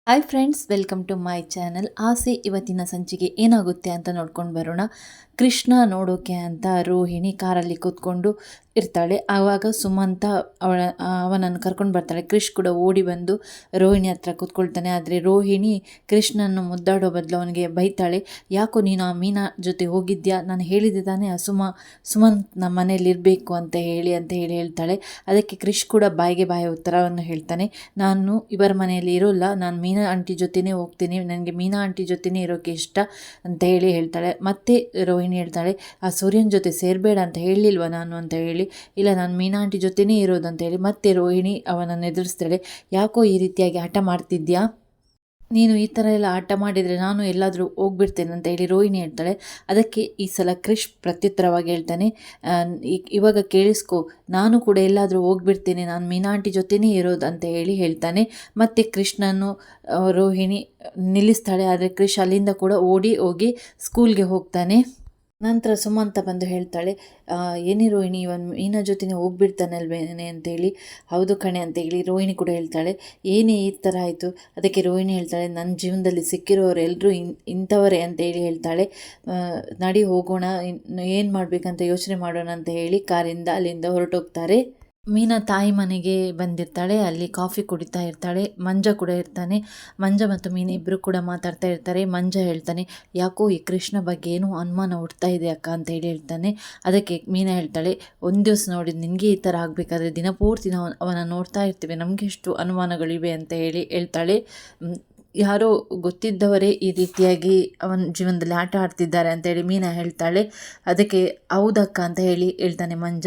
Hi friends, welcome to my channel. ಆಸೆ ಇವತ್ತಿನ ಸಂಚಿಕೆ ಏನಾಗುತ್ತೆ ಅಂತ ನೋಡ್ಕೊಂಡು ಬರೋಣ. ಕೃಷ್ಣ ನೋಡೋಕೆ ಅಂತ ರೋಹಿಣಿ ಕಾರಲ್ಲಿ ಕೂತ್ಕೊಂಡು ಇರ್ತಾಳೆ. ಆವಾಗ ಸುಮಂತ ಅವನನ್ನು ಕರ್ಕೊಂಡು ಬರ್ತಾಳೆ. ಕ್ರಿಶ್ ಕೂಡ ಓಡಿ ಬಂದು ರೋಹಿಣಿ ಹತ್ರ ಕೂತ್ಕೊಳ್ತಾನೆ. ಆದರೆ ರೋಹಿಣಿ ಕೃಷ್ಣನ್ನು ಮುದ್ದಾಡೋ ಬದಲು ಅವನಿಗೆ ಬೈತಾಳೆ. ಯಾಕೋ ನೀನು ಆ ಮೀನಾ ಜೊತೆ ಹೋಗಿದ್ಯಾ? ನಾನು ಹೇಳಿದ್ದೆ ತಾನೇ ಆ ಸುಮಂತ್ ನಮ್ಮ ಮನೇಲಿ ಇರಬೇಕು ಅಂತ ಹೇಳಿ ಹೇಳ್ತಾಳೆ. ಅದಕ್ಕೆ ಕ್ರಿಶ್ ಕೂಡ ಬಾಯಿಗೆ ಬಾಯಿ ಉತ್ತರವನ್ನು ಹೇಳ್ತಾನೆ. ನಾನು ಇವರ ಮನೆಯಲ್ಲಿ ಇರೋಲ್ಲ, ನಾನು ಮೀನಾ ಆಂಟಿ ಜೊತೆನೇ ಹೋಗ್ತೀನಿ, ನನಗೆ ಮೀನಾ ಆಂಟಿ ಜೊತೆನೇ ಇರೋಕ್ಕೆ ಇಷ್ಟ ಅಂತ ಹೇಳ್ತಾಳೆ. ಮತ್ತೆ ರೋಹಿಣಿ ಹೇಳ್ತಾಳೆ, ಆ ಸೂರ್ಯನ ಜೊತೆ ಸೇರಬೇಡ ಅಂತ ಹೇಳಿಲ್ವ ನಾನು ಅಂತ ಹೇಳಿ. ಇಲ್ಲ, ನಾನು ಮೀನಾ ಆಂಟಿ ಜೊತೆನೇ ಇರೋದು ಅಂತ ಹೇಳಿ ಮತ್ತೆ ರೋಹಿಣಿ ಅವನನ್ನು ಎದುರಿಸ್ತಾಳೆ. ಯಾಕೋ ಈ ರೀತಿಯಾಗಿ ಹಠ ಮಾಡ್ತಿದ್ಯಾ? ನೀನು ಈ ಥರ ಎಲ್ಲ ಆಟ ಮಾಡಿದರೆ ನಾನು ಎಲ್ಲಾದರೂ ಹೋಗ್ಬಿಡ್ತೇನೆ ಅಂತ ಹೇಳಿ ರೋಹಿಣಿ ಹೇಳ್ತಾಳೆ. ಅದಕ್ಕೆ ಈ ಸಲ ಕ್ರಿಶ್ ಪ್ರತ್ಯುತ್ತರವಾಗಿ ಹೇಳ್ತಾನೆ, ಇವಾಗ ಕೇಳಿಸ್ಕೊ, ನಾನು ಕೂಡ ಎಲ್ಲಾದರೂ ಹೋಗ್ಬಿಡ್ತೇನೆ, ನಾನು ಮೀನಾ ಆಂಟಿ ಜೊತೆನೇ ಇರೋದು ಅಂತ ಹೇಳ್ತಾನೆ. ಮತ್ತು ಕೃಷ್ಣನ್ನು ರೋಹಿಣಿ ನಿಲ್ಲಿಸ್ತಾಳೆ. ಆದರೆ ಕ್ರಿಶ್ ಅಲ್ಲಿಂದ ಕೂಡ ಓಡಿ ಹೋಗಿ ಸ್ಕೂಲ್ಗೆ ಹೋಗ್ತಾನೆ. ನಂತರ ಸುಮಂತ ಬಂದು ಹೇಳ್ತಾಳೆ, ಏನೇ ರೋಹಿಣಿ, ಇವನು ಮೀನಾ ಜೊತೆನೇ ಹೋಗ್ಬಿಡ್ತಾನಲ್ವೇನೆ ಅಂತೇಳಿ. ಹೌದು ಕಣೆ ಅಂತ ಹೇಳಿ ರೋಹಿಣಿ ಕೂಡ ಹೇಳ್ತಾಳೆ. ಏನೇ ಈ ಥರ ಆಯಿತು? ಅದಕ್ಕೆ ರೋಹಿಣಿ ಹೇಳ್ತಾಳೆ, ನನ್ನ ಜೀವನದಲ್ಲಿ ಸಿಕ್ಕಿರೋರು ಎಲ್ಲರೂ ಇಂಥವರೇ ಅಂತ ಹೇಳ್ತಾಳೆ. ನಡಿ ಹೋಗೋಣ, ಏನು ಮಾಡಬೇಕಂತ ಯೋಚನೆ ಮಾಡೋಣ ಅಂತ ಹೇಳಿ ಕಾರಿಂದ ಅಲ್ಲಿಂದ ಹೊರಟೋಗ್ತಾರೆ. ಮೀನಾ ತಾಯಿ ಮನೆಗೆ ಬಂದಿರ್ತಾಳೆ. ಅಲ್ಲಿ ಕಾಫಿ ಕುಡಿತಾ ಇರ್ತಾಳೆ. ಮಂಜ ಕೂಡ ಇರ್ತಾನೆ. ಮಂಜ ಮತ್ತು ಮೀನಾ ಇಬ್ಬರು ಕೂಡ ಮಾತಾಡ್ತಾ ಇರ್ತಾರೆ. ಮಂಜ ಹೇಳ್ತಾನೆ, ಯಾಕೋ ಈ ಕೃಷ್ಣ ಬಗ್ಗೆ ಏನೋ ಅನುಮಾನ ಹುಡ್ತಾ ಇದೆ ಅಕ್ಕ ಅಂತ ಹೇಳ್ತಾನೆ. ಅದಕ್ಕೆ ಮೀನಾ ಹೇಳ್ತಾಳೆ, ಒಂದು ದಿವಸ ನೋಡಿ ನಿನಗೆ ಈ ಥರ ಆಗಬೇಕಾದ್ರೆ ದಿನಪೂರ್ತಿ ನಾವು ಅವನ ನೋಡ್ತಾ ಇರ್ತೀವಿ, ನಮಗೆ ಎಷ್ಟು ಅನುಮಾನಗಳಿವೆ ಅಂತ ಹೇಳ್ತಾಳೆ. ಯಾರೋ ಗೊತ್ತಿದ್ದವರೇ ಈ ರೀತಿಯಾಗಿ ಅವನ ಜೀವನದಲ್ಲಿ ಆಟ ಆಡ್ತಿದ್ದಾರೆ ಅಂತೇಳಿ ಮೀನಾ ಹೇಳ್ತಾಳೆ. ಅದಕ್ಕೆ ಹೌದಕ್ಕ ಅಂತ ಹೇಳ್ತಾನೆ ಮಂಜ.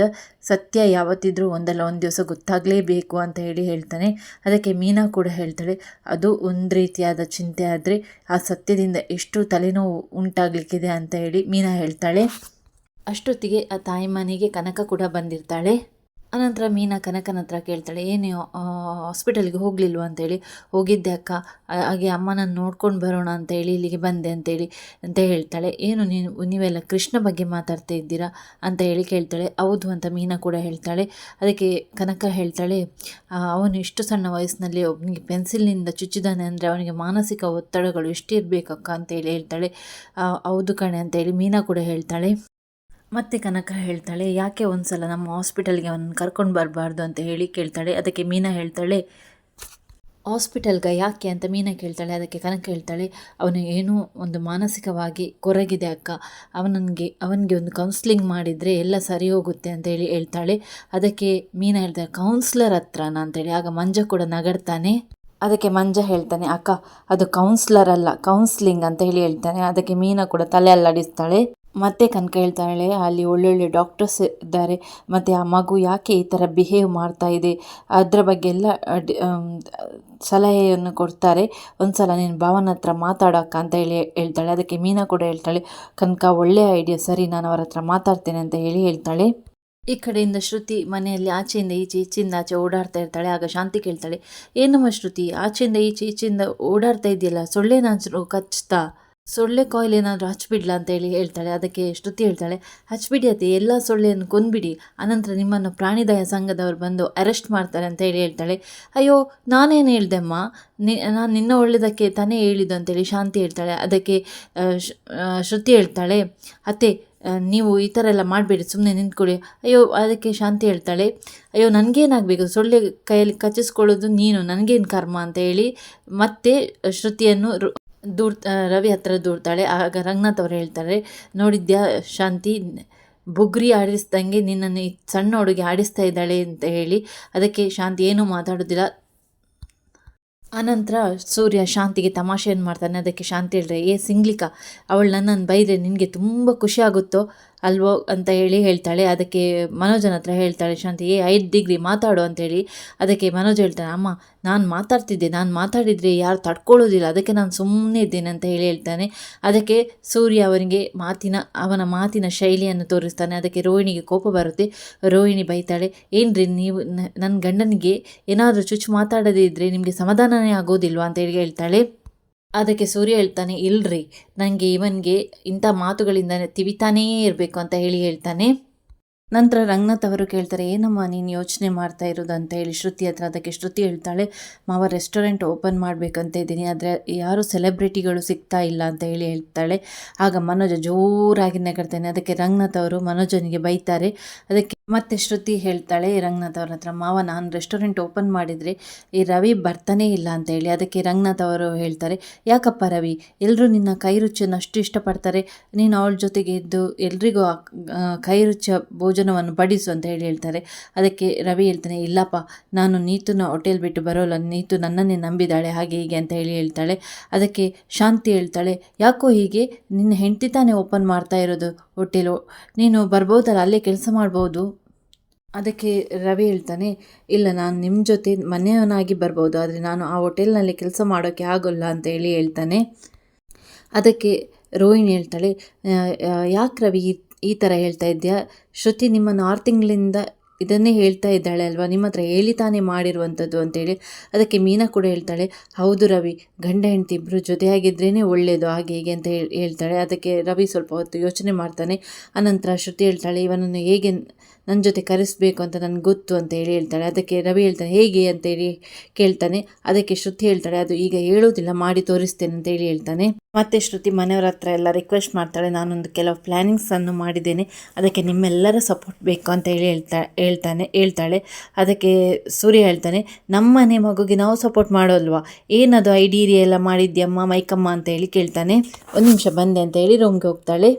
ಸತ್ಯ ಯಾವತ್ತಿದ್ರೂ ಒಂದಲ್ಲ ಒಂದು ದಿವಸ ಗೊತ್ತಾಗಲೇಬೇಕು ಅಂತ ಹೇಳ್ತಾನೆ. ಅದಕ್ಕೆ ಮೀನಾ ಕೂಡ ಹೇಳ್ತಾಳೆ, ಅದು ಒಂದು ರೀತಿಯಾದ ಚಿಂತೆ, ಆದರೆ ಆ ಸತ್ಯದಿಂದ ಎಷ್ಟು ತಲೆನೋವು ಉಂಟಾಗಲಿಕ್ಕಿದೆ ಅಂತ ಮೀನಾ ಹೇಳ್ತಾಳೆ. ಅಷ್ಟೊತ್ತಿಗೆ ಆ ತಾಯಿ ಮನೆಗೆ ಕನಕ ಕೂಡ ಬಂದಿರ್ತಾಳೆ. ಅನಂತರ ಮೀನಾ ಕನಕನ ಹತ್ರ ಕೇಳ್ತಾಳೆ, ಏನು ಹಾಸ್ಪಿಟಲ್ಗೆ ಹೋಗಲಿಲ್ವ ಅಂತೇಳಿ. ಹೋಗಿದ್ದೆ ಅಕ್ಕ, ಹಾಗೆ ಅಮ್ಮನನ್ನು ನೋಡ್ಕೊಂಡು ಬರೋಣ ಅಂತೇಳಿ ಇಲ್ಲಿಗೆ ಬಂದೆ ಅಂತ ಹೇಳ್ತಾಳೆ. ಏನು ನೀವೆಲ್ಲ ಕೃಷ್ಣ ಬಗ್ಗೆ ಮಾತಾಡ್ತಾ ಇದ್ದೀರಾ ಅಂತ ಕೇಳ್ತಾಳೆ. ಹೌದು ಅಂತ ಮೀನಾ ಕೂಡ ಹೇಳ್ತಾಳೆ. ಅದಕ್ಕೆ ಕನಕ ಹೇಳ್ತಾಳೆ, ಅವನು ಇಷ್ಟು ಸಣ್ಣ ವಯಸ್ಸಿನಲ್ಲಿ ಒಬ್ಬನಿಗೆ ಪೆನ್ಸಿಲ್ನಿಂದ ಚುಚ್ಚಿದಾನೆ ಅಂದರೆ ಅವನಿಗೆ ಮಾನಸಿಕ ಒತ್ತಡಗಳು ಎಷ್ಟು ಇರಬೇಕಕ್ಕ ಅಂತ ಹೇಳ್ತಾಳೆ. ಹೌದು ಕಣೆ ಅಂತೇಳಿ ಮೀನಾ ಕೂಡ ಹೇಳ್ತಾಳೆ. ಮತ್ತೆ ಕನಕ ಹೇಳ್ತಾಳೆ, ಯಾಕೆ ಒಂದು ಸಲ ನಮ್ಮ ಹಾಸ್ಪಿಟಲ್ಗೆ ಅವನನ್ನು ಕರ್ಕೊಂಡು ಬರಬಾರ್ದು ಅಂತ ಕೇಳ್ತಾಳೆ. ಅದಕ್ಕೆ ಮೀನಾ ಹೇಳ್ತಾಳೆ, ಹಾಸ್ಪಿಟಲ್ಗೆ ಯಾಕೆ ಅಂತ ಮೀನಾ ಕೇಳ್ತಾಳೆ. ಅದಕ್ಕೆ ಕನಕ ಹೇಳ್ತಾಳೆ, ಅವನು ಏನೋ ಒಂದು ಮಾನಸಿಕವಾಗಿ ಕೊರಗಿದೆ ಅಕ್ಕ, ಅವನಿಗೆ ಒಂದು ಕೌನ್ಸ್ಲಿಂಗ್ ಮಾಡಿದರೆ ಎಲ್ಲ ಸರಿ ಹೋಗುತ್ತೆ ಅಂತ ಹೇಳ್ತಾಳೆ. ಅದಕ್ಕೆ ಮೀನಾ ಹೇಳ್ತಾಳೆ, ಕೌನ್ಸ್ಲರ್ ಹತ್ರನಾ ಅಂತೇಳಿ. ಆಗ ಮಂಜ ಕೂಡ ನಗಡ್ತಾನೆ. ಅದಕ್ಕೆ ಮಂಜ ಹೇಳ್ತಾನೆ, ಅಕ್ಕ ಅದು ಕೌನ್ಸ್ಲರ್ ಅಲ್ಲ, ಕೌನ್ಸ್ಲಿಂಗ್ ಅಂತ ಹೇಳ್ತಾನೆ. ಅದಕ್ಕೆ ಮೀನಾ ಕೂಡ ತಲೆ ಅಲ್ಲಾಡಿಸ್ತಾಳೆ. ಮತ್ತೆ ಕನಕ ಹೇಳ್ತಾಳೆ, ಅಲ್ಲಿ ಒಳ್ಳೊಳ್ಳೆ ಡಾಕ್ಟರ್ಸ್ ಇದ್ದಾರೆ, ಮತ್ತು ಆ ಮಗು ಯಾಕೆ ಈ ಥರ ಬಿಹೇವ್ ಮಾಡ್ತಾ ಇದೆ ಅದರ ಬಗ್ಗೆ ಎಲ್ಲ ಸಲಹೆಯನ್ನು ಕೊಡ್ತಾರೆ. ಒಂದು ಸಲ ನೀನು ಭಾವನ ಹತ್ರ ಮಾತಾಡೋಕ್ಕ ಅಂತ ಹೇಳ್ತಾಳೆ. ಅದಕ್ಕೆ ಮೀನಾ ಕೂಡ ಹೇಳ್ತಾಳೆ, ಕನಕ ಒಳ್ಳೆಯ ಐಡಿಯಾ, ಸರಿ ನಾನು ಅವರ ಹತ್ರ ಮಾತಾಡ್ತೇನೆ ಅಂತ ಹೇಳ್ತಾಳೆ. ಈ ಕಡೆಯಿಂದ ಶ್ರುತಿ ಮನೆಯಲ್ಲಿ ಆಚೆಯಿಂದ ಈಚೆ ಈಚೆಯಿಂದ ಆಚೆ ಓಡಾಡ್ತಾ ಇರ್ತಾಳೆ. ಆಗ ಶಾಂತಿ ಕೇಳ್ತಾಳೆ, ಏನಮ್ಮ ಶ್ರುತಿ, ಆಚೆಯಿಂದ ಈಚೆಯಿಂದ ಓಡಾಡ್ತಾ ಇದೆಯಲ್ಲ, ಸೊಳ್ಳೆನಾದ್ರು ಕಚ್ತಾ, ಸೊಳ್ಳೆ ಕಾಯಿಲ್ ಏನಾದರೂ ಹಚ್ಬಿಡ್ಲಾ ಅಂತ ಹೇಳ್ತಾಳೆ. ಅದಕ್ಕೆ ಶ್ರುತಿ ಹೇಳ್ತಾಳೆ, ಹಚ್ಬಿಡಿ ಅತ್ತೆ, ಎಲ್ಲ ಸೊಳ್ಳೆಯನ್ನು ಕೊಂದ್ಬಿಡಿ, ಅನಂತರ ನಿಮ್ಮನ್ನು ಪ್ರಾಣಿದಯ ಸಂಘದವರು ಬಂದು ಅರೆಸ್ಟ್ ಮಾಡ್ತಾರೆ ಅಂತ ಹೇಳ್ತಾಳೆ. ಅಯ್ಯೋ ನಾನೇನು ಹೇಳ್ದೆಮ್ಮ, ನಾನು ನಿನ್ನ ಒಳ್ಳೆಯದಕ್ಕೆ ತಾನೇ ಹೇಳಿದ್ದು ಅಂತೇಳಿ ಶಾಂತಿ ಹೇಳ್ತಾಳೆ. ಅದಕ್ಕೆ ಶ್ರುತಿ ಹೇಳ್ತಾಳೆ, ಅತ್ತೆ ನೀವು ಈ ಥರ ಎಲ್ಲ ಮಾಡಬೇಡಿ, ಸುಮ್ಮನೆ ನಿಂತ್ಕೊಳ್ಳಿ. ಅಯ್ಯೋ, ಅದಕ್ಕೆ ಶಾಂತಿ ಹೇಳ್ತಾಳೆ, ಅಯ್ಯೋ ನನಗೇನಾಗಬೇಕು, ಸೊಳ್ಳೆ ಕೈಯಲ್ಲಿ ಕಚ್ಚಿಸ್ಕೊಳ್ಳೋದು ನೀನು, ನನಗೇನು ಕರ್ಮ ಅಂತ ಮತ್ತೆ ಶ್ರುತಿಯನ್ನು ರವಿ ಹತ್ರ ದೂಡ್ತಾಳೆ. ಆಗ ರಂಗನಾಥ್ ಅವರು ಹೇಳ್ತಾರೆ, ನೋಡಿದ್ಯಾ ಶಾಂತಿ, ಬುಗ್ರಿ ಆಡಿಸ್ದಂಗೆ ನಿನ್ನನ್ನು ಸಣ್ಣ ಹುಡುಗಿ ಆಡಿಸ್ತಾ ಇದ್ದಾಳೆ ಅಂತ ಅದಕ್ಕೆ ಶಾಂತಿ ಏನೂ ಮಾತಾಡೋದಿಲ್ಲ. ಆನಂತರ ಸೂರ್ಯ ಶಾಂತಿಗೆ ತಮಾಷೆಯನ್ನು ಮಾಡ್ತಾನೆ. ಅದಕ್ಕೆ ಶಾಂತಿ ಹೇಳ್ತಾರೆ, ಸಿಂಗ್ಲಿಕಾ, ಅವಳು ನನ್ನನ್ನು ಬೈದರೆ ನಿನಗೆ ತುಂಬ ಖುಷಿ ಆಗುತ್ತೋ ಅಲ್ವೋ ಅಂತ ಹೇಳ್ತಾಳೆ. ಅದಕ್ಕೆ ಮನೋಜನ ಹತ್ರ ಹೇಳ್ತಾಳೆ ಶಾಂತಿ, 5 ಡಿಗ್ರಿ ಮಾತಾಡು ಅಂತೇಳಿ. ಅದಕ್ಕೆ ಮನೋಜ್ ಹೇಳ್ತಾನೆ, ಅಮ್ಮ ನಾನು ಮಾತಾಡಿದರೆ ಯಾರು ತಡ್ಕೊಳ್ಳೋದಿಲ್ಲ, ಅದಕ್ಕೆ ನಾನು ಸುಮ್ಮನೆ ಇದ್ದೇನೆ ಅಂತ ಹೇಳ್ತಾನೆ. ಅದಕ್ಕೆ ಸೂರ್ಯ ಅವನ ಮಾತಿನ ಶೈಲಿಯನ್ನು ತೋರಿಸ್ತಾನೆ. ಅದಕ್ಕೆ ರೋಹಿಣಿಗೆ ಕೋಪ ಬರುತ್ತೆ. ರೋಹಿಣಿ ಬೈತಾಳೆ, ಏನ್ರಿ ನೀವು ನನ್ನ ಗಂಡನಿಗೆ ಏನಾದರೂ ಚುಚ್ಚು ಮಾತಾಡದೇ ಇದ್ದರೆ ನಿಮಗೆ ಸಮಾಧಾನನೇ ಆಗೋದಿಲ್ವಾ ಅಂತ ಹೇಳ್ತಾಳೆ. ಅದಕ್ಕೆ ಸೂರ್ಯ ಹೇಳ್ತಾನೆ, ಇಲ್ರಿ, ನನಗೆ ಇವನಿಗೆ ಇಂಥ ಮಾತುಗಳಿಂದ ತಿವಿತಾನೇ ಇರಬೇಕು ಅಂತ ಹೇಳ್ತಾನೆ. ನಂತರ ರಂಗನಾಥ್ ಅವರು ಕೇಳ್ತಾರೆ, ಏನಮ್ಮ ನೀನು ಯೋಚನೆ ಮಾಡ್ತಾ ಇರೋದು ಅಂತ ಹೇಳಿ ಶ್ರುತಿ ಹತ್ರ. ಅದಕ್ಕೆ ಶ್ರುತಿ ಹೇಳ್ತಾಳೆ, ಮಾವ ರೆಸ್ಟೋರೆಂಟ್ ಓಪನ್ ಮಾಡಬೇಕಂತ ಇದ್ದೀನಿ, ಆದರೆ ಯಾರೂ ಸೆಲೆಬ್ರಿಟಿಗಳು ಸಿಗ್ತಾ ಇಲ್ಲ ಅಂತ ಹೇಳ್ತಾಳೆ. ಆಗ ಮನೋಜ ಜೋರಾಗಿ ನಗಡ್ತಾನೆ. ಅದಕ್ಕೆ ರಂಗನಾಥ್ ಅವರು ಮನೋಜನಿಗೆ ಬೈತಾರೆ. ಅದಕ್ಕೆ ಮತ್ತೆ ಶ್ರುತಿ ಹೇಳ್ತಾಳೆ ರಂಗನಾಥ್ ಅವ್ರ ಹತ್ರ, ಮಾವ ನಾನು ರೆಸ್ಟೋರೆಂಟ್ ಓಪನ್ ಮಾಡಿದರೆ ಈ ರವಿ ಬರ್ತಾನೇ ಇಲ್ಲ ಅಂತ ಹೇಳಿ. ಅದಕ್ಕೆ ರಂಗನಾಥ್ ಅವರು ಹೇಳ್ತಾರೆ, ಯಾಕಪ್ಪ ರವಿ, ಎಲ್ಲರೂ ನಿನ್ನ ಕೈ ರುಚಿಯನ್ನು ಅಷ್ಟು ಇಷ್ಟಪಡ್ತಾರೆ, ನೀನು ಅವಳ ಜೊತೆಗೆ ಇದ್ದು ಎಲ್ರಿಗೂ ಕೈ ರುಚಿಯ ಭೋಜನವನ್ನು ಬಡಿಸು ಅಂತ ಹೇಳ್ತಾರೆ. ಅದಕ್ಕೆ ರವಿ ಹೇಳ್ತಾನೆ, ಇಲ್ಲಪ್ಪ, ನಾನು ನೀತುನ ಹೋಟೆಲ್ ಬಿಟ್ಟು ಬರೋಲ್ಲ, ನೀತು ನನ್ನನ್ನೇ ನಂಬಿದಾಳೆ, ಹಾಗೆ ಹೀಗೆ ಅಂತ ಹೇಳ್ತಾಳೆ. ಅದಕ್ಕೆ ಶಾಂತಿ ಹೇಳ್ತಾಳೆ, ಯಾಕೋ ಹೀಗೆ, ನಿನ್ನ ಹೆಂಡತಿ ತಾನೇ ಓಪನ್ ಮಾಡ್ತಾ ಇರೋದು ಹೋಟೆಲು, ನೀನು ಬರ್ಬೋದಲ್ಲ, ಅಲ್ಲೇ ಕೆಲಸ ಮಾಡ್ಬೋದು. ಅದಕ್ಕೆ ರವಿ ಹೇಳ್ತಾನೆ, ಇಲ್ಲ, ನಾನು ನಿಮ್ಮ ಜೊತೆ ಮನೆಯವನಾಗಿ ಬರ್ಬೋದು, ಆದರೆ ನಾನು ಆ ಹೋಟೆಲ್ನಲ್ಲಿ ಕೆಲಸ ಮಾಡೋಕ್ಕೆ ಆಗೋಲ್ಲ ಅಂತ ಹೇಳ್ತಾನೆ. ಅದಕ್ಕೆ ರೋಹಿಣಿ ಹೇಳ್ತಾಳೆ, ಯಾಕೆ ರವಿ ಈ ಥರ ಹೇಳ್ತಾ ಇದ್ಯಾ, ಶ್ರುತಿ ನಿಮ್ಮನ್ನು 6 ತಿಂಗಳಿಂದ ಇದನ್ನೇ ಹೇಳ್ತಾ ಇದ್ದಾಳೆ ಅಲ್ವಾ, ನಿಮ್ಮ ಹತ್ರ ಹೇಳಿ ತಾನೇ ಮಾಡಿರುವಂಥದ್ದು ಅಂತೇಳಿ. ಅದಕ್ಕೆ ಮೀನಾ ಕೂಡ ಹೇಳ್ತಾಳೆ, ಹೌದು ರವಿ, ಗಂಡ ಹೆಂಡತಿ ಇಬ್ಬರು ಜೊತೆಯಾಗಿದ್ರೇ ಒಳ್ಳೆಯದು, ಹಾಗೆ ಹೀಗೆ ಅಂತ ಹೇಳ್ತಾಳೆ. ಅದಕ್ಕೆ ರವಿ ಸ್ವಲ್ಪ ಹೊತ್ತು ಯೋಚನೆ ಮಾಡ್ತಾನೆ. ಅನಂತರ ಶ್ರುತಿ ಹೇಳ್ತಾಳೆ, ಇವನನ್ನು ಹೇಗೆ ನನ್ನ ಜೊತೆ ಕರೆಸಬೇಕು ಅಂತ ನನಗೆ ಗೊತ್ತು ಅಂತ ಹೇಳ್ತಾಳೆ. ಅದಕ್ಕೆ ರವಿ ಹೇಳ್ತಾನೆ, ಹೇಗೆ ಅಂತೇಳಿ ಕೇಳ್ತಾನೆ. ಅದಕ್ಕೆ ಶ್ರುತಿ ಹೇಳ್ತಾಳೆ, ಅದು ಈಗ ಹೇಳೋದಿಲ್ಲ, ಮಾಡಿ ತೋರಿಸ್ತೇನೆ ಅಂತ ಹೇಳ್ತಾನೆ. ಮತ್ತೆ ಶ್ರುತಿ ಮನೆಯವ್ರ ಹತ್ರ ಎಲ್ಲ ರಿಕ್ವೆಸ್ಟ್ ಮಾಡ್ತಾಳೆ, ನಾನೊಂದು ಕೆಲವು ಪ್ಲ್ಯಾನಿಂಗ್ಸನ್ನು ಮಾಡಿದ್ದೇನೆ, ಅದಕ್ಕೆ ನಿಮ್ಮೆಲ್ಲರ ಸಪೋರ್ಟ್ ಬೇಕು ಅಂತ ಹೇಳ್ತಾಳೆ. ಅದಕ್ಕೆ ಸೂರ್ಯ ಹೇಳ್ತಾನೆ, ನಮ್ಮನೆ ಮಗುಗೆ ನಾವು ಸಪೋರ್ಟ್ ಮಾಡೋಲ್ವಾ, ಏನದು ಐಡಿಯಾ ಎಲ್ಲ ಮಾಡಿದ್ಯಮ್ಮ ಮೈಕಮ್ಮ ಅಂತ ಕೇಳ್ತಾನೆ. 1 ನಿಮಿಷ ಬಂದೆ ಅಂತ ರೂಮ್ಗೆ ಹೋಗ್ತಾಳೆ.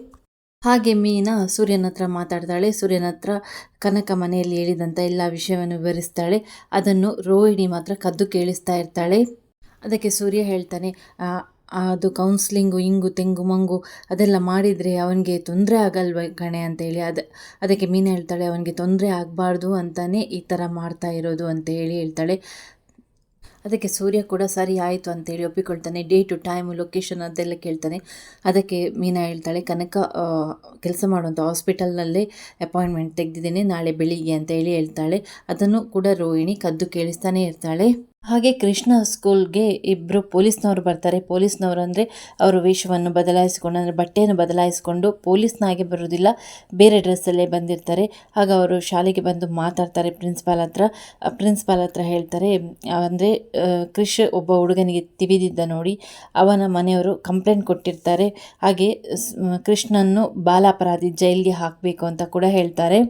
ಹಾಗೆ ಮೀನಾ ಸೂರ್ಯನ ಹತ್ರ ಮಾತಾಡ್ತಾಳೆ. ಸೂರ್ಯನ ಹತ್ರ ಕನಕ ಮನೆಯಲ್ಲಿ ಹೇಳಿದಂಥ ಎಲ್ಲ ವಿಷಯವನ್ನು ವಿವರಿಸ್ತಾಳೆ. ಅದನ್ನು ರೋಹಿಣಿ ಮಾತ್ರ ಕದ್ದು ಕೇಳಿಸ್ತಾ ಇರ್ತಾಳೆ. ಅದಕ್ಕೆ ಸೂರ್ಯ ಹೇಳ್ತಾನೆ, ಅದು ಕೌನ್ಸ್ಲಿಂಗು ಹಿಂಗು ತೆಂಗು ಮಂಗು ಅದೆಲ್ಲ ಮಾಡಿದರೆ ಅವನಿಗೆ ತೊಂದರೆ ಆಗಲ್ವ ಗಣೆ ಅಂತೇಳಿ. ಅದಕ್ಕೆ ಮೀನಾ ಹೇಳ್ತಾಳೆ, ಅವನಿಗೆ ತೊಂದರೆ ಆಗಬಾರ್ದು ಅಂತಲೇ ಈ ಥರ ಮಾಡ್ತಾ ಇರೋದು ಅಂತ ಹೇಳ್ತಾಳೆ. ಅದಕ್ಕೆ ಸೂರ್ಯ ಕೂಡ ಸರಿ ಆಯಿತು ಅಂತೇಳಿ ಒಪ್ಪಿಕೊಳ್ತಾನೆ. ಡೇಟು ಟೈಮು ಲೊಕೇಶನ್ ಅದೆಲ್ಲ ಕೇಳ್ತಾನೆ. ಅದಕ್ಕೆ ಮೀನಾ ಹೇಳ್ತಾಳೆ, ಕನಕ ಕೆಲಸ ಮಾಡುವಂಥ ಹಾಸ್ಪಿಟಲ್ನಲ್ಲೇ ಅಪಾಯಿಂಟ್ಮೆಂಟ್ ತೆಗೆದಿದ್ದೇನೆ, ನಾಳೆ ಬೆಳಿಗ್ಗೆ ಅಂತ ಹೇಳ್ತಾಳೆ. ಅದನ್ನು ಕೂಡ ರೋಹಿಣಿ ಕದ್ದು ಕೇಳಿಸ್ತಾನೆ ಇರ್ತಾಳೆ. ಹಾಗೆ ಕೃಷ್ಣ ಸ್ಕೂಲ್ಗೆ ಇಬ್ಬರು ಪೊಲೀಸ್ನವರು ಬರ್ತಾರೆ. ಪೊಲೀಸ್ನವರು ಅಂದರೆ ಅವರು ವೇಷವನ್ನು ಬದಲಾಯಿಸಿಕೊಂಡು, ಅಂದರೆ ಬಟ್ಟೆಯನ್ನು ಬದಲಾಯಿಸಿಕೊಂಡು ಪೊಲೀಸ್ನಾಗೆ ಬರೋದಿಲ್ಲ, ಬೇರೆ ಡ್ರೆಸ್ಸಲ್ಲೇ ಬಂದಿರ್ತಾರೆ. ಆಗ ಅವರು ಶಾಲೆಗೆ ಬಂದು ಮಾತಾಡ್ತಾರೆ ಪ್ರಿನ್ಸಿಪಾಲ್ ಹತ್ರ ಹೇಳ್ತಾರೆ, ಅಂದರೆ ಕೃಷ್ ಒಬ್ಬ ಹುಡುಗನಿಗೆ ತಿವಿದಿದ್ದ ನೋಡಿ ಅವನ ಮನೆಯವರು ಕಂಪ್ಲೇಂಟ್ ಕೊಟ್ಟಿರ್ತಾರೆ, ಹಾಗೆ ಕೃಷ್ಣನ್ನು ಬಾಲಾಪರಾಧಿ ಜೈಲಿಗೆ ಹಾಕಬೇಕು ಅಂತ ಕೂಡ ಹೇಳ್ತಾರೆ.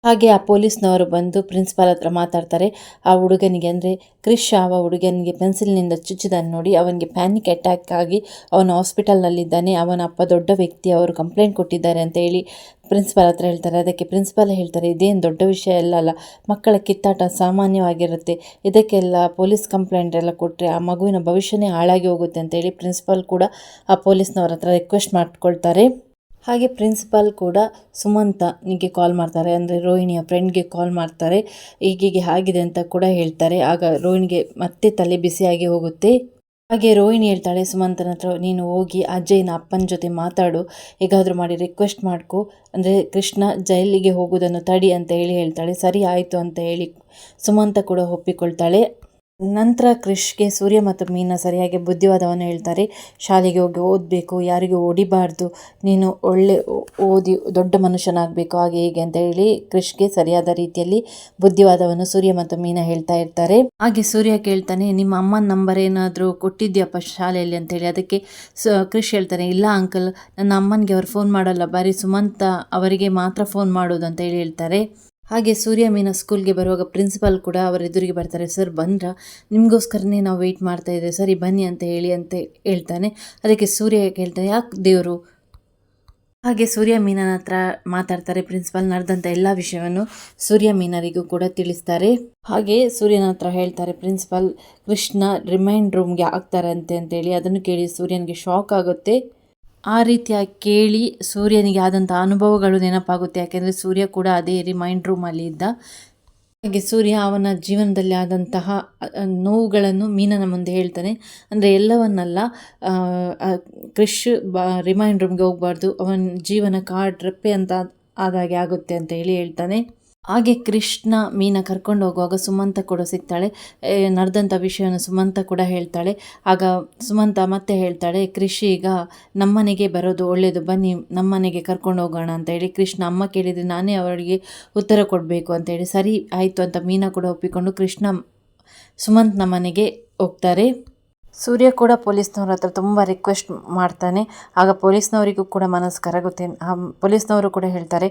ಹಾಗೆ ಆ ಪೊಲೀಸ್ನವರು ಬಂದು ಪ್ರಿನ್ಸಿಪಾಲ್ ಹತ್ರ ಮಾತಾಡ್ತಾರೆ. ಆ ಹುಡುಗನಿಗೆ, ಅಂದರೆ ಕ್ರಿಶ್ ಆ ಹುಡುಗನಿಗೆ ಪೆನ್ಸಿಲ್ನಿಂದ ಚುಚ್ಚಿದನ್ನು ನೋಡಿ ಅವನಿಗೆ ಪ್ಯಾನಿಕ್ ಅಟ್ಯಾಕ್ ಆಗಿ ಅವನು ಹಾಸ್ಪಿಟಲ್ನಲ್ಲಿದ್ದಾನೆ, ಅವನ ಅಪ್ಪ ದೊಡ್ಡ ವ್ಯಕ್ತಿ, ಅವರು ಕಂಪ್ಲೇಂಟ್ ಕೊಟ್ಟಿದ್ದಾರೆ ಅಂತ ಪ್ರಿನ್ಸಿಪಾಲ್ ಹತ್ರ ಹೇಳ್ತಾರೆ. ಅದಕ್ಕೆ ಪ್ರಿನ್ಸಿಪಾಲ್ ಹೇಳ್ತಾರೆ, ಇದೇನು ದೊಡ್ಡ ವಿಷಯ ಅಲ್ಲ, ಮಕ್ಕಳ ಕಿತ್ತಾಟ ಸಾಮಾನ್ಯವಾಗಿರುತ್ತೆ, ಇದಕ್ಕೆಲ್ಲ ಪೊಲೀಸ್ ಕಂಪ್ಲೇಂಟ್ ಎಲ್ಲ ಕೊಟ್ಟರೆ ಆ ಮಗುವಿನ ಭವಿಷ್ಯನೇ ಹಾಳಾಗಿ ಹೋಗುತ್ತೆ ಅಂತೇಳಿ ಪ್ರಿನ್ಸಿಪಾಲ್ ಕೂಡ ಆ ಪೊಲೀಸ್ನವ್ರ ಹತ್ರ ರಿಕ್ವೆಸ್ಟ್ ಮಾಡ್ಕೊಳ್ತಾರೆ. ಹಾಗೆ ಪ್ರಿನ್ಸಿಪಾಲ್ ಕೂಡ ಸುಮಂತನಿಗೆ ಕಾಲ್ ಮಾಡ್ತಾರೆ, ಅಂದರೆ ರೋಹಿಣಿಯ ಫ್ರೆಂಡ್ಗೆ ಕಾಲ್ ಮಾಡ್ತಾರೆ, ಹೀಗೆ ಆಗಿದೆ ಅಂತ ಕೂಡ ಹೇಳ್ತಾರೆ. ಆಗ ರೋಹಿಣಿಗೆ ಮತ್ತೆ ತಲೆ ಬಿಸಿಯಾಗಿ ಹೋಗುತ್ತೆ. ಹಾಗೆ ರೋಹಿಣಿ ಹೇಳ್ತಾಳೆ ಸುಮಂತನ ಹತ್ರ, ನೀನು ಹೋಗಿ ಅಜ್ಜಯ್ಯನ ಅಪ್ಪನ ಜೊತೆ ಮಾತಾಡು, ಹೇಗಾದರೂ ಮಾಡಿ ರಿಕ್ವೆಸ್ಟ್ ಮಾಡ್ಕೊ, ಅಂದರೆ ಕೃಷ್ಣ ಜೈಲಿಗೆ ಹೋಗೋದನ್ನು ತಡಿ ಅಂತ ಹೇಳ್ತಾಳೆ. ಸರಿ ಆಯಿತು ಅಂತ ಸುಮಂತ ಕೂಡ ಒಪ್ಪಿಕೊಳ್ತಾಳೆ. ನಂತರ ಕೃಷ್ಗೆ ಸೂರ್ಯ ಮತ್ತು ಮೀನಾ ಸರಿಯಾಗಿ ಬುದ್ಧಿವಾದವನ್ನು ಹೇಳ್ತಾರೆ. ಶಾಲೆಗೆ ಹೋಗಿ ಓದಬೇಕು, ಯಾರಿಗೂ ಹೊಡಿಬಾರ್ದು, ನೀನು ಒಳ್ಳೆ ಓದಿ ದೊಡ್ಡ ಮನುಷ್ಯನಾಗಬೇಕು, ಹಾಗೆ ಹೀಗೆ ಅಂತ ಕೃಷ್ಗೆ ಸರಿಯಾದ ರೀತಿಯಲ್ಲಿ ಬುದ್ಧಿವಾದವನ್ನು ಸೂರ್ಯ ಮತ್ತು ಮೀನಾ ಹೇಳ್ತಾ ಇರ್ತಾರೆ. ಹಾಗೆ ಸೂರ್ಯ ಕೇಳ್ತಾನೆ, ನಿಮ್ಮ ಅಮ್ಮನ ನಂಬರ್ ಏನಾದರೂ ಕೊಟ್ಟಿದ್ಯಪ್ಪ ಶಾಲೆಯಲ್ಲಿ ಅಂತೇಳಿ. ಅದಕ್ಕೆ ಕೃಷ್ ಹೇಳ್ತಾನೆ, ಇಲ್ಲ ಅಂಕಲ್, ನನ್ನ ಅಮ್ಮನಿಗೆ ಅವ್ರು ಫೋನ್ ಮಾಡಲ್ಲ, ಬರೀ ಸುಮಂತ ಅವರಿಗೆ ಮಾತ್ರ ಫೋನ್ ಮಾಡೋದು ಅಂತ ಹೇಳ್ತಾರೆ. ಹಾಗೆ ಸೂರ್ಯ ಮೀನಾ ಸ್ಕೂಲ್ಗೆ ಬರುವಾಗ ಪ್ರಿನ್ಸಿಪಾಲ್ ಕೂಡ ಅವರ ಎದುರಿಗೆ ಬರ್ತಾರೆ. ಸರ್ ಬಂದ್ರಾ, ನಿಮಗೋಸ್ಕರನೇ ನಾವು ವೆಯ್ಟ್ ಮಾಡ್ತಾ ಇದ್ದೇವೆ, ಸರಿ ಬನ್ನಿ ಅಂತ ಹೇಳ್ತಾನೆ. ಅದಕ್ಕೆ ಸೂರ್ಯ ಹೇಳ್ತಾನೆ, ಯಾಕೆ ದೇವರು. ಹಾಗೆ ಸೂರ್ಯ ಮೀನನ ಹತ್ರ ಮಾತಾಡ್ತಾರೆ. ಪ್ರಿನ್ಸಿಪಾಲ್ ನಡೆದಂಥ ಎಲ್ಲ ವಿಷಯವನ್ನು ಸೂರ್ಯ ಮೀನರಿಗೂ ಕೂಡ ತಿಳಿಸ್ತಾರೆ. ಹಾಗೆ ಸೂರ್ಯನ ಹತ್ರ ಹೇಳ್ತಾರೆ ಪ್ರಿನ್ಸಿಪಾಲ್, ಕೃಷ್ಣ ರಿಮೈಂಡ್ ರೂಮ್ಗೆ ಆಗ್ತಾರಂತೆ ಅಂತೇಳಿ. ಅದನ್ನು ಕೇಳಿ ಸೂರ್ಯನಿಗೆ ಶಾಕ್ ಆಗುತ್ತೆ. ಆ ರೀತಿಯಾಗಿ ಕೇಳಿ ಸೂರ್ಯನಿಗೆ ಆದಂಥ ಅನುಭವಗಳು ನೆನಪಾಗುತ್ತೆ, ಯಾಕೆಂದರೆ ಸೂರ್ಯ ಕೂಡ ಅದೇ ರಿಮೈಂಡ್ ರೂಮಲ್ಲಿ ಇದ್ದ. ಹಾಗೆ ಸೂರ್ಯ ಅವನ ಜೀವನದಲ್ಲಿ ಆದಂತಹ ನೋವುಗಳನ್ನು ಮೀನನ ಮುಂದೆ ಹೇಳ್ತಾನೆ. ಅಂದರೆ ಎಲ್ಲವನ್ನಲ್ಲ, ಕ್ರಿಶ್ ರಿಮೈಂಡ್ ರೂಮ್ಗೆ ಹೋಗಬಾರ್ದು, ಅವನ ಜೀವನ ರೆಪ್ಪೆ ಅಂತ ಆದಾಗೆ ಆಗುತ್ತೆ ಅಂತ ಹೇಳ್ತಾನೆ. ಹಾಗೆ ಕೃಷ್ಣ ಮೀನ ಕರ್ಕೊಂಡು ಹೋಗುವಾಗ ಸುಮಂತ ಕೂಡ ಸಿಗ್ತಾಳೆ. ನಡೆದಂಥ ವಿಷಯವನ್ನು ಸುಮಂತ ಕೂಡ ಹೇಳ್ತಾಳೆ. ಆಗ ಸುಮಂತ ಮತ್ತೆ ಹೇಳ್ತಾಳೆ, ಕೃಷಿ ಈಗ ನಮ್ಮನೆಗೆ ಬರೋದು ಒಳ್ಳೆಯದು, ಬನ್ನಿ ನಮ್ಮನೆಗೆ ಕರ್ಕೊಂಡು ಹೋಗೋಣ ಅಂತೇಳಿ. ಕೃಷ್ಣ ಅಮ್ಮ ಕೇಳಿದರೆ ನಾನೇ ಅವರಿಗೆ ಉತ್ತರ ಕೊಡಬೇಕು ಅಂತೇಳಿ ಸರಿ ಆಯಿತು ಅಂತ ಮೀನಾ ಕೂಡ ಒಪ್ಪಿಕೊಂಡು ಕೃಷ್ಣ ಸುಮಂತ್ನ ಮನೆಗೆ ಹೋಗ್ತಾರೆ. ಸೂರ್ಯ ಕೂಡ ಪೊಲೀಸ್ನವ್ರ ಹತ್ರ ತುಂಬ ರಿಕ್ವೆಸ್ಟ್ ಮಾಡ್ತಾನೆ. ಆಗ ಪೊಲೀಸ್ನವರಿಗೂ ಕೂಡ ಮನಸ್ಸು ಕರಗುತ್ತೆ. ಪೊಲೀಸ್ನವರು ಕೂಡ ಹೇಳ್ತಾರೆ,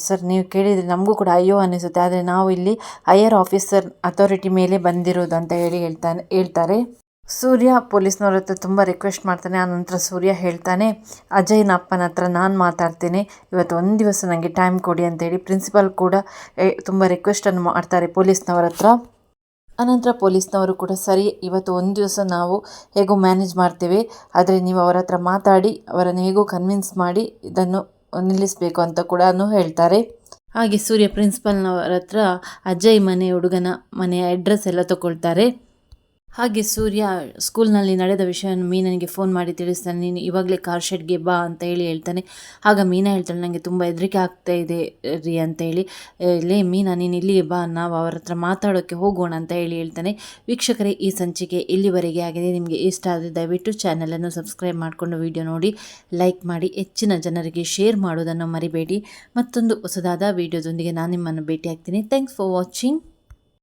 ಸರ್ ನೀವು ಕೇಳಿದರೆ ನಮಗೂ ಕೂಡ ಅಯ್ಯೋ ಅನ್ನಿಸುತ್ತೆ, ಆದರೆ ನಾವು ಇಲ್ಲಿ ಹೈಯರ್ ಆಫೀಸರ್ ಅಥಾರಿಟಿ ಮೇಲೆ ಬಂದಿರೋದು ಅಂತ ಹೇಳ್ತಾರೆ. ಸೂರ್ಯ ಪೊಲೀಸ್ನವ್ರ ಹತ್ರ ತುಂಬ ರಿಕ್ವೆಸ್ಟ್ ಮಾಡ್ತಾನೆ. ಆನಂತರ ಸೂರ್ಯ ಹೇಳ್ತಾನೆ, ಅಜಯ್ನ ಅಪ್ಪನ ಹತ್ರ ನಾನು ಮಾತಾಡ್ತೇನೆ, ಇವತ್ತು ಒಂದು ದಿವಸ ನನಗೆ ಟೈಮ್ ಕೊಡಿ ಅಂತೇಳಿ. ಪ್ರಿನ್ಸಿಪಲ್ ಕೂಡ ತುಂಬ ರಿಕ್ವೆಸ್ಟನ್ನು ಮಾಡ್ತಾರೆ ಪೊಲೀಸ್ನವ್ರ ಹತ್ರ. ಅನಂತರ ಪೊಲೀಸ್ನವರು ಕೂಡ ಸರಿ, ಇವತ್ತು ಒಂದು ದಿವಸ ನಾವು ಹೇಗೋ ಮ್ಯಾನೇಜ್ ಮಾಡ್ತೇವೆ, ಆದರೆ ನೀವು ಅವರ ಹತ್ರ ಮಾತಾಡಿ ಅವರನ್ನು ಹೇಗೋ ಕನ್ವಿನ್ಸ್ ಮಾಡಿ ಇದನ್ನು ನಿಲ್ಲಿಸಬೇಕು ಅಂತ ಕೂಡ ಹೇಳ್ತಾರೆ. ಹಾಗೆ ಸೂರ್ಯ ಪ್ರಿನ್ಸಿಪಲ್ನವರ ಹತ್ರ ಅಜಯ್ ಹುಡುಗನ ಮನೆಯ ಅಡ್ರೆಸ್ ಎಲ್ಲ ತಗೊಳ್ತಾರೆ. ಹಾಗೆ ಸೂರ್ಯ ಸ್ಕೂಲ್ನಲ್ಲಿ ನಡೆದ ವಿಷಯವನ್ನು ಮೀನನಿಗೆ ಫೋನ್ ಮಾಡಿ ತಿಳಿಸ್ತಾನೆ. ನೀನು ಇವಾಗಲೇ ಕಾರ್ ಶೆಡ್ಗೆ ಬಾ ಅಂತ ಹೇಳ್ತಾನೆ. ಆಗ ಮೀನಾ ಹೇಳ್ತಾಳೆ, ನನಗೆ ತುಂಬ ಹೆದರಿಕೆ ಆಗ್ತಾ ಇದೆ ರೀ ಅಂತೇಳಿ. ಮೀನಾ ನೀನು ಇಲ್ಲಿಗೆ ಬಾ, ನಾವು ಅವರ ಹತ್ರ ಮಾತಾಡೋಕ್ಕೆ ಹೋಗೋಣ ಅಂತ ಹೇಳ್ತಾನೆ. ವೀಕ್ಷಕರೇ, ಈ ಸಂಚಿಕೆ ಇಲ್ಲಿವರೆಗೆ ಆಗಿದೆ. ನಿಮಗೆ ಇಷ್ಟ ಆದರೆ ದಯವಿಟ್ಟು ಚಾನಲನ್ನು ಸಬ್ಸ್ಕ್ರೈಬ್ ಮಾಡಿಕೊಂಡು ವಿಡಿಯೋ ನೋಡಿ ಲೈಕ್ ಮಾಡಿ, ಹೆಚ್ಚಿನ ಜನರಿಗೆ ಶೇರ್ ಮಾಡೋದನ್ನು ಮರಿಬೇಡಿ. ಮತ್ತೊಂದು ಹೊಸದಾದ ವಿಡಿಯೋದೊಂದಿಗೆ ನಾನು ನಿಮ್ಮನ್ನು ಭೇಟಿ ಆಗ್ತೀನಿ. Thanks for watching.